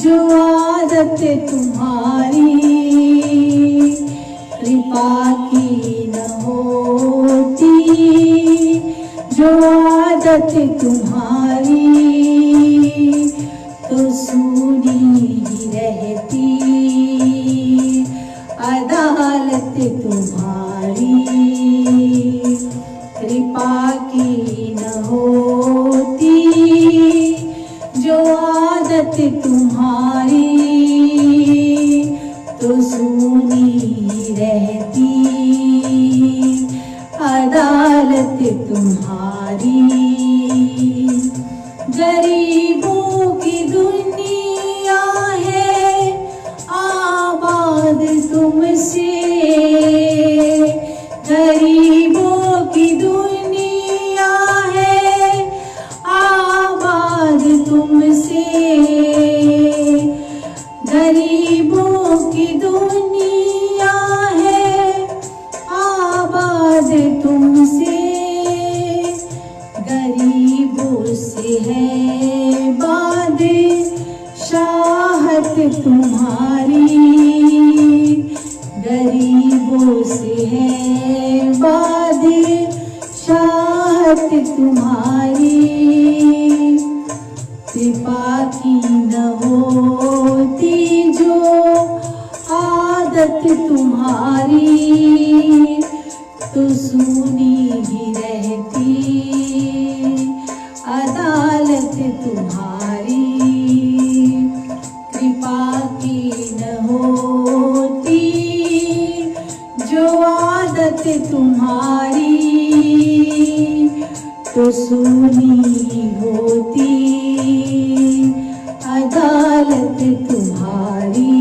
जो आदत तुम्हारी। कृपा की न होती जो आदत तुम्हारी तो सूनी रहती अदालत तुम्हारी। कृपा की न होती जो आदत तुम्हारी तो सूनी रहती अदालत तुम्हारी। गरीबों की दुनिया है आबाद तुमसे, गरीबों की दुनिया है आबाद तुमसे, गरीबों की दुनिया है आबाद तुमसे। गरीबों से है बादशाहत तुम्हारी, गरीबों से है बादशाहत तुम्हारी। कृपा की न होती जो आदत तुम्हारी तो सूनी ही रहती अदालत तुम्हारी। कृपा की न होती जो आदत तुम्हारी तो सूनी होती अदालत तुम्हारी।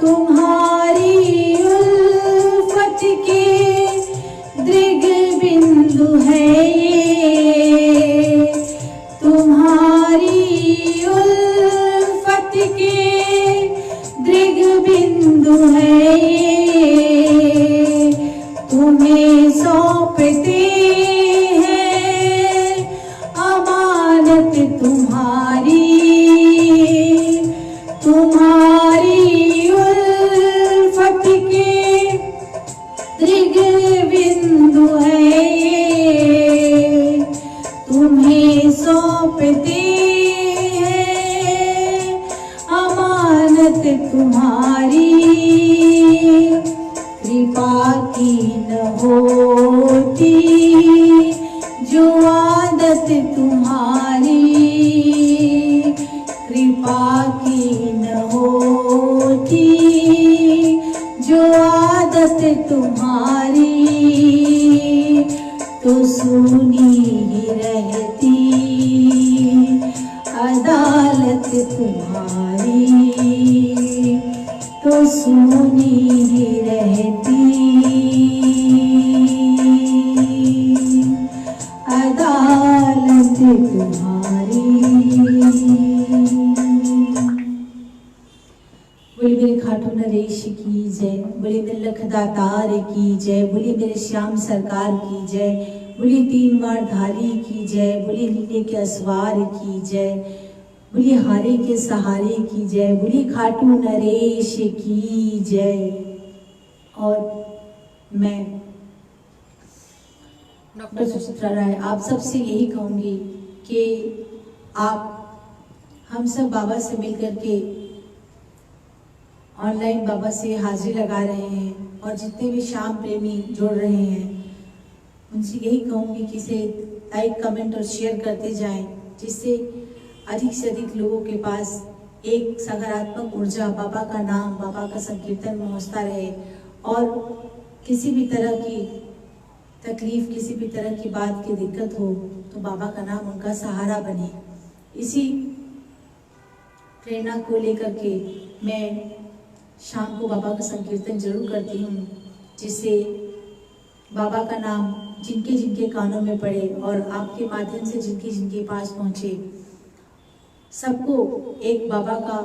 तुम्हारी उल्फत के दृग बिंदु है ये, तुम्हारी उल्फत के दृग बिंदु है ये। तुम्हें सौंपते हैं अमानत तुम्हारी, तुम्हारी उल्फत के दृग बिंदु है ये। तुम्हें सौंपते हैं अमानत आदत तुम्हारी कृपा की न होती, जो आदत तुम्हारी कृपा की न होती, जो आदत तुम्हारी तो सुनी ही रहती अदालत तुम्हारी, तो सुनी ही रहती अदालत तुम्हारी। बोले मेरे खाटू नरेश की जय, बोले मेरे लखदातार की जय, बोले मेरे श्याम सरकार की जय, बोले तीन बार धारी की जय, बोले नीले के असवार की जय, बोले हारे के सहारे की जय, बोले खाटू नरेश की जय। और मैं डॉक्टर सुचित्रा राय आप सबसे यही कहूँगी कि आप हम सब बाबा से मिलकर के ऑनलाइन बाबा से हाजिरी लगा रहे हैं और जितने भी श्याम प्रेमी जुड़ रहे हैं उनसे यही कहूँगी कि इसे लाइक कमेंट और शेयर करते जाएं, जिससे अधिक से अधिक लोगों के पास एक सकारात्मक ऊर्जा, बाबा का नाम, बाबा का संकीर्तन पहुँचता रहे और किसी भी तरह की तकलीफ, किसी भी तरह की बात की दिक्कत हो तो बाबा का नाम उनका सहारा बने। इसी प्रेरणा को लेकर के मैं शाम को बाबा का संकीर्तन जरूर करती हूँ, जिससे बाबा का नाम जिनके जिनके कानों में पड़े और आपके माध्यम से जिनके जिनके पास पहुँचे, सबको एक बाबा का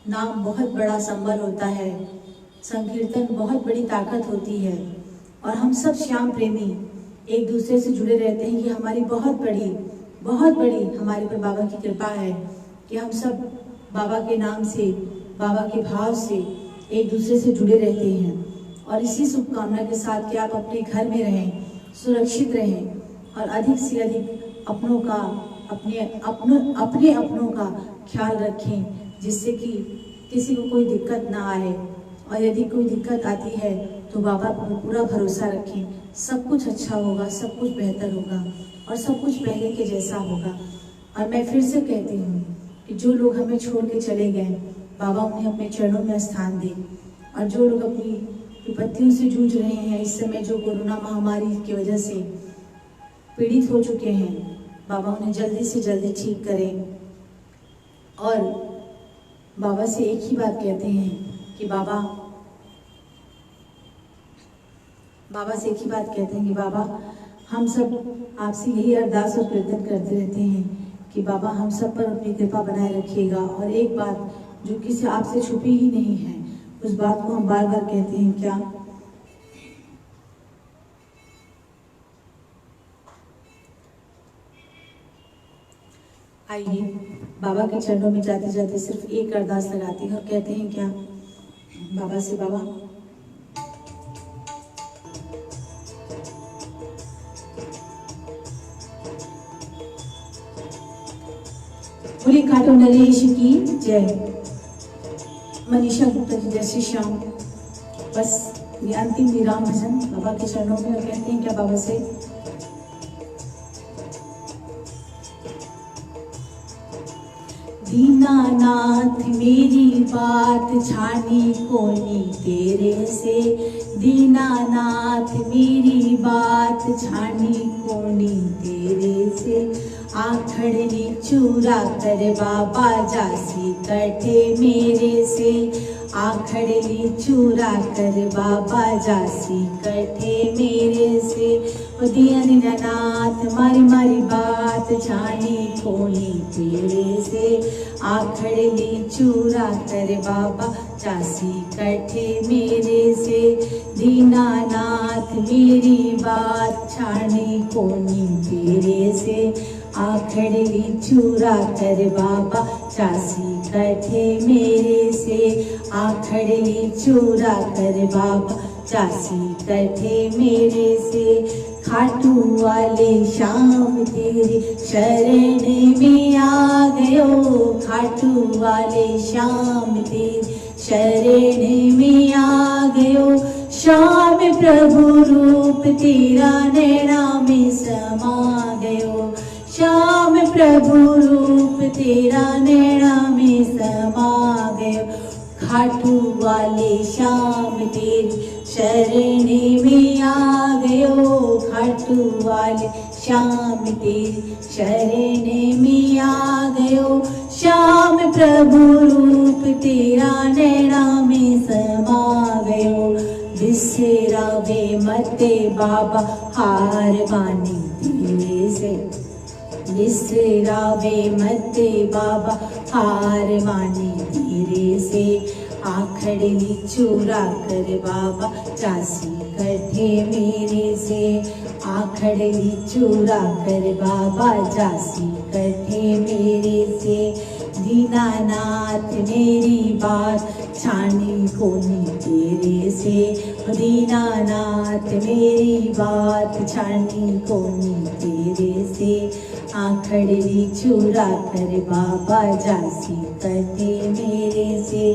नाम बहुत बड़ा संबल होता है। संकीर्तन बहुत बड़ी ताकत होती है और हम सब श्याम प्रेमी एक दूसरे से जुड़े रहते हैं। ये हमारी बहुत बड़ी हमारे पर बाबा की कृपा है कि हम सब बाबा के नाम से, बाबा के भाव से एक दूसरे से जुड़े रहते हैं। और इसी शुभकामना के साथ कि आप अपने घर में रहें, सुरक्षित रहें और अधिक से अधिक अपनों का अपनों का ख्याल रखें, जिससे कि किसी को कोई दिक्कत ना आए। और यदि कोई दिक्कत आती है तो बाबा पर पूरा भरोसा रखें, सब कुछ अच्छा होगा, सब कुछ बेहतर होगा और सब कुछ पहले के जैसा होगा। और मैं फिर से कहती हूँ कि जो लोग हमें छोड़ के चले गए, बाबा उन्हें अपने चरणों में स्थान दे। और जो लोग अपनी विपत्तियों से जूझ रहे हैं इस समय, जो कोरोना महामारी की वजह से पीड़ित हो चुके हैं, बाबा उन्हें जल्दी से जल्दी ठीक करें। और बाबा से एक ही बात कहते हैं कि बाबा से एक ही बात कहते हैं कि बाबा हम सब आपसे यही अरदास और प्रार्थना करते रहते हैं कि बाबा हम सब पर अपनी कृपा बनाए रखिएगा। और एक बात जो किसी आपसे छुपी ही नहीं है, उस बात को हम बार बार कहते हैं, क्या? आइए बाबा के चरणों में जाते जाते सिर्फ एक अरदास लगाते हैं और कहते हैं क्या बाबा से? बाबा बोले खाटू नरेश की जय। मनीषा गुप्ता जी जैसे श्याम। बस ये अंतिम विराम भजन बाबा के चरणों में और कहते हैं क्या बाबा से? दीनानाथ मेरी बात छानी कोनी तेरे से, दीनानाथ मेरी बात छानी कोनी तेरे से। आखड़नी चूरा कर बाबा जासी कटे मेरे से, आखड़नी चूरा कर बाबा जासी कटे मेरे से। दीनानाथ मारी मारी बात छानी कोनी तेरे से, आखड़नी चूरा कर बाबा जासी कटे मेरे से। दीनानाथ मेरी बात छानी कोनी तेरे से, आखड़नी चूरा कर बाबा चासी कटे मेरे से। आखड़नी चूरा कर बाबा चासी कटे मेरे से। खाटू वाले श्याम तेरी शरण में आ गयो, खाटू वाले श्याम तेरी शरण में आ गयो। श्याम प्रभु रूप तेरा नैना में समा गयो, श्याम प्रभु रूप तेरा नैना में समा गयो। खाटू वाले श्याम तेरी शरण में आ गयो, खाटू वाले श्याम तेरी शरण में आ गयो। श्याम प्रभु रूप तेरा नैना में समा गयो। बिसरावे मते बाबा हार मानी तेरे से, बिसरावे मते बाबा हार मानी तेरे से। आखड़ली चुरा कर बाबा चासी करते मेरे से, आखड़ली चुरा कर बाबा चासी करते मेरे से। दीनानाथ मेरी बात छानी कोनी तेरे से, दीनानाथ मेरी बात छानी कोनी तेरे से। आखड़ली चुरा कर बाबा जासी करते मेरे से,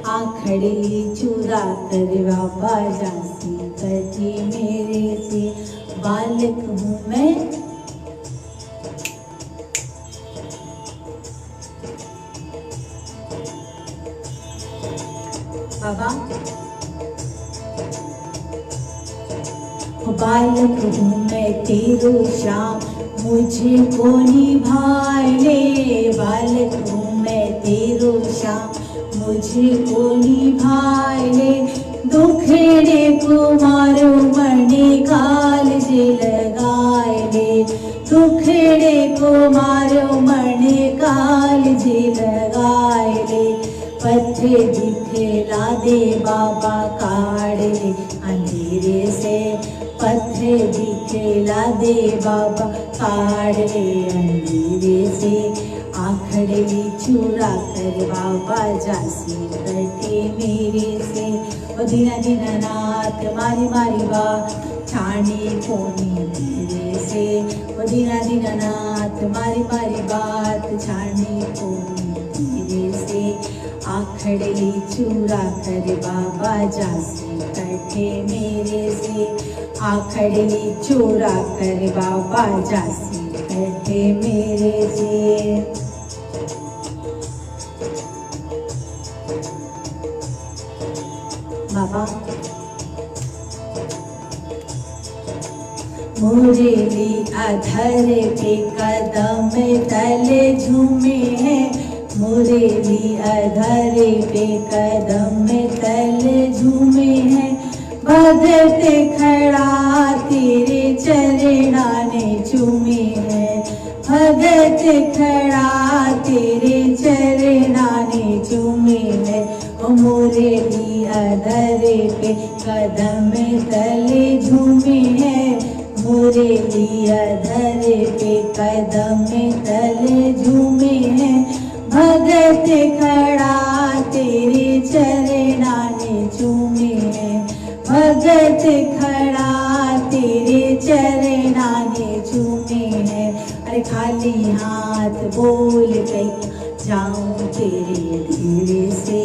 आखड़ली चुरा कर बाबा जासी करते मेरे से। बालक हूँ मैं बाबा, बालक हूँ मैं तेरो श्याम मुझे को निभाए ले, बालक हूँ मैं तेरो श्याम मुझे को निभाए ले। दुखेड़े को मारो मरने काल जे लगाए ले, दुखेड़े को मारो मरने काल जे लगाए ले। पत्थर दिखला दे बाबा काढ़ ले अंधेरे से, पत्थर दिखला दे बाबा काढ़ ले अंधेरे से। आखड़ली चुरा कर बाबा जासी करते मेरे से, ओ दीना दीना नाथ मारी मारी बा छानी कोनी तेरे से, ओ दीना दीना नाथ मारी मारी बात छानी कोनी तेरे से। आखड़ली चुरा कर बाबा जासी करते मेरे से, आखड़ली चुरा कर बाबा जासी करते मेरे से। बाबा मुरली अधर पे कदम तले झूमे हैं, मुरली अधर पे कदम तले झूमे हैं। भगत खड़ा तेरे चरणा ने चूमे हैं, भगत खड़ा तेरे चरणा ने चूमे हैं। ओ मुरली अधर पे कदम तले झूमे हैं, मुरली अधर पे कदम तले झूमे हैं। भगत खड़ा तेरे चरणा ने चूमे हैं, भगत खड़ा तेरे चरणा ने चूमे हैं। अरे खाली हाथ बोल कहीं जाऊं तेरे धीरे से,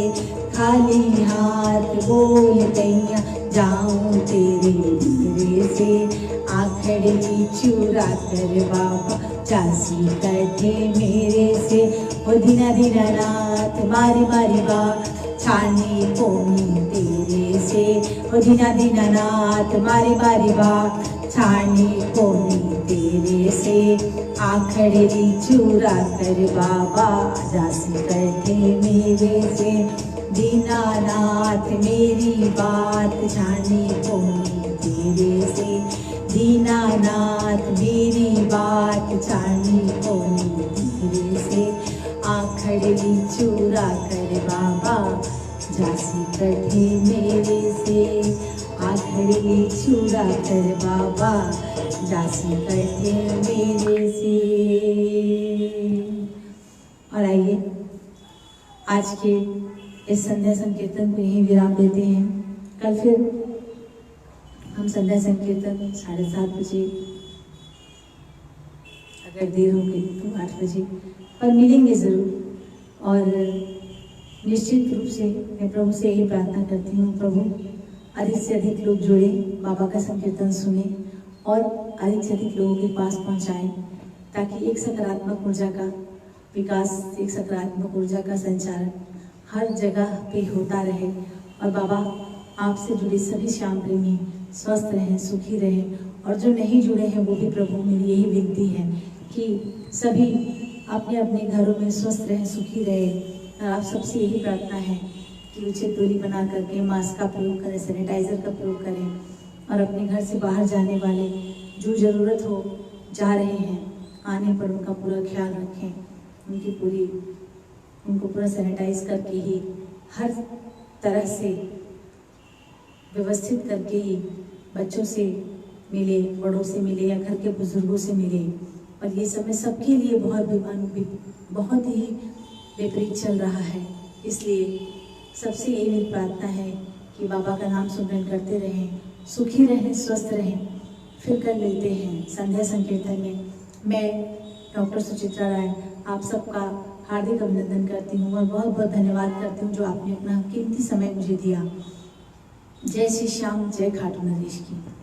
खाली हाथ बोल कहीं जाऊं तेरे धीरे से। आखड़ली चुरा कर बाबा जासी करते मेरे से, ओ दीना दीना नाथ मारी मारी बा छानी कोनी तेरे से, ओ दीना दीना नाथ मारी मारी बा छानी कोनी तेरे से। आखड़ली चुरा कर बाबा जासी करते मेरे से, दीनानाथ मेरी बात छानी कोनी तेरे से, दीनानाथ मेरी बात छानी कोनी तेरे से। आखड़ली चुरा कर बाबा जासी करते मेरे से, आखड़ली चुरा कर बाबा जासी करते मेरे से। और आइए आज के इस संध्या संकीर्तन को यहीं विराम देते हैं। कल फिर हम संध्या संकीर्तन 7:30 बजे, अगर देर हो गई तो 8 बजे पर मिलेंगे ज़रूर। और निश्चित रूप से मैं प्रभु से यही प्रार्थना करती हूँ, प्रभु अधिक से अधिक लोग जुड़े, बाबा का संकीर्तन सुने और अधिक से अधिक लोगों के पास पहुँचाएं, ताकि एक सकारात्मक ऊर्जा का विकास, एक सकारात्मक ऊर्जा का संचार हर जगह पे होता रहे। और बाबा आपसे जुड़े सभी श्याम प्रेमी स्वस्थ रहें, सुखी रहें, और जो नहीं जुड़े हैं वो भी प्रभु मेरी यही विनती है कि सभी अपने अपने घरों में स्वस्थ रहें, सुखी रहें। और आप सबसे यही प्रार्थना है कि उचित दूरी बना करके मास्क का प्रयोग करें, सैनिटाइज़र का प्रयोग करें, और अपने घर से बाहर जाने वाले जो ज़रूरत हो जा रहे हैं, आने पर उनका पूरा ख्याल रखें, उनको पूरा सैनिटाइज करके ही, हर तरह से व्यवस्थित करके ही बच्चों से मिले, बड़ों से मिले या घर के बुजुर्गों से मिले। और ये समय सबके लिए बहुत ही विपरीत चल रहा है, इसलिए सबसे यही मेरी प्रार्थना है कि बाबा का नाम सुमरन करते रहें, सुखी रहें, स्वस्थ रहें। फिर कल मिलते हैं संध्या संकीर्तन में। मैं डॉक्टर सुचित्रा राय आप सबका हार्दिक अभिनंदन करती हूँ और बहुत बहुत धन्यवाद करती हूँ जो आपने अपना कीमती समय मुझे दिया। जय श्री श्याम, जय खाटू नरेश की।